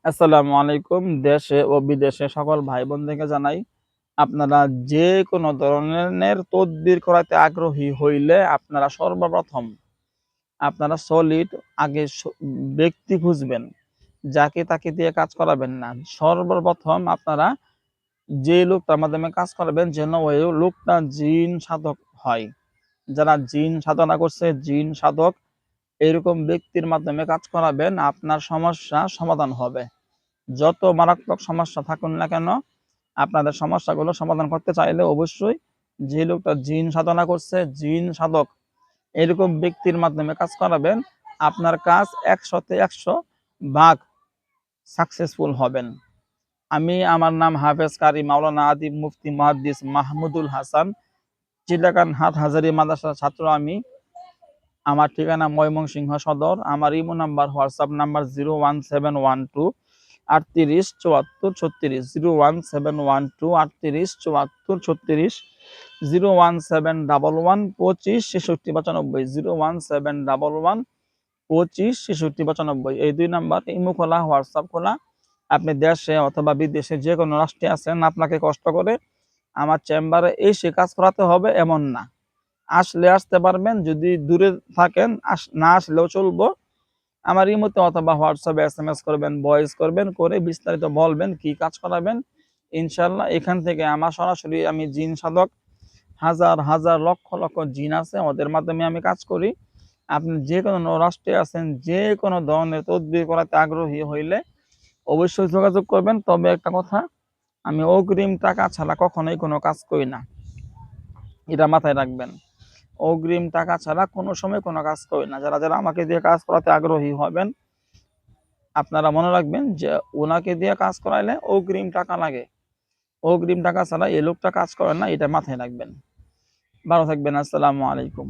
আসসালামু আলাইকুম। দেশে ও বিদেশে সকল ভাই বোনদেরকে জানাই, আপনারা যে কোনো ধরনের তদবির করাতে আগ্রহী হইলে আপনারা সর্বপ্রথম আপনারা সলিড আগে ব্যক্তি খুঁজবেন। যাকে তাকে দিয়ে কাজ করাবেন না। সর্বপ্রথম আপনারা যে লোকটার মাধ্যমে কাজ করাবেন যেন ওই লোকটা জিন সাধক হয়। যারা জিন সাধনা করছে, জিন সাধক এরকম ব্যক্তির মাধ্যমে কাজ করাবেন, আপনার সমস্যা সমাধান হবে। যত মারাত্মক সমস্যা থাকুন না কেন, আপনাদের সমস্যাগুলো সমাধান করতে চাইলে অবশ্যই যে লোকটা জিন সাধনা করছে, জিন সাধক এরকম ব্যক্তির মাধ্যমে কাজ করাবেন। আপনার কাজ ১০০-তে ১০০ ভাগ সাকসেসফুল হবেন। আমার নাম হাফেজ কারি মাওলানা আদিব মুফতি মুহাদ্দিস মাহমুদুল হাসান, চিটাগাং হাটহাজারী মাদ্রাসার ছাত্র আমি। আমার ঠিকানা ময়মনসিংহ সদর। আমার ইমো নাম্বার, হোয়াটসঅ্যাপ নাম্বার 01712 38 74 36, 01712 38 74 36, 01711 25 66 95, 01711 25 66 95। এই 2 নাম্বার ইমো খোলা, হোয়াটসঅ্যাপ খোলা। আপনি দেশে অথবা বিদেশে যে কোনো রাষ্ট্রে আছেন, আপনাকে কষ্ট করে আমার চেম্বারে এসে কাজ করাতে হবে এমন না। আসলে আসতে পারবেন, যদি দূরে থাকেন না আসলেও চলবো। আমার ইমোতে অথবা হোয়াটসঅ্যাপে SMS করবেন, ভয়েস করবেন, করে বিস্তারিত বলবেন কি কাজ করাবেন। ইনশাল্লাহ এখান থেকে আমার সরাসরি আমি জিন সাধক, হাজার হাজার লক্ষ লক্ষ জিন আছে, ওদের মাধ্যমে আমি কাজ করি। আপনি যে কোনো রাষ্ট্রে আছেন, যে কোনো ধরনের তদবির করাতে আগ্রহী হইলে অবশ্যই যোগাযোগ করবেন। তবে একটা কথা, আমি অগ্রিম টাকা ছাড়া কখনোই কোনো কাজ করি না, এটা মাথায় রাখবেন। অগ্রিম টাকা ছাড়া কোনো সময় কোনো কাজ করি না। যারা যারা আমাকে দিয়ে কাজ করাতে আগ্রহী হবেন, আপনারা মনে রাখবেন যে ওনাকে দিয়ে কাজ করাইলে অগ্রিম টাকা লাগে। অগ্রিম টাকা ছাড়া এই লোকটা কাজ করে না, এটা মাথায় রাখবেন। ভালো থাকবেন। আসসালামু আলাইকুম।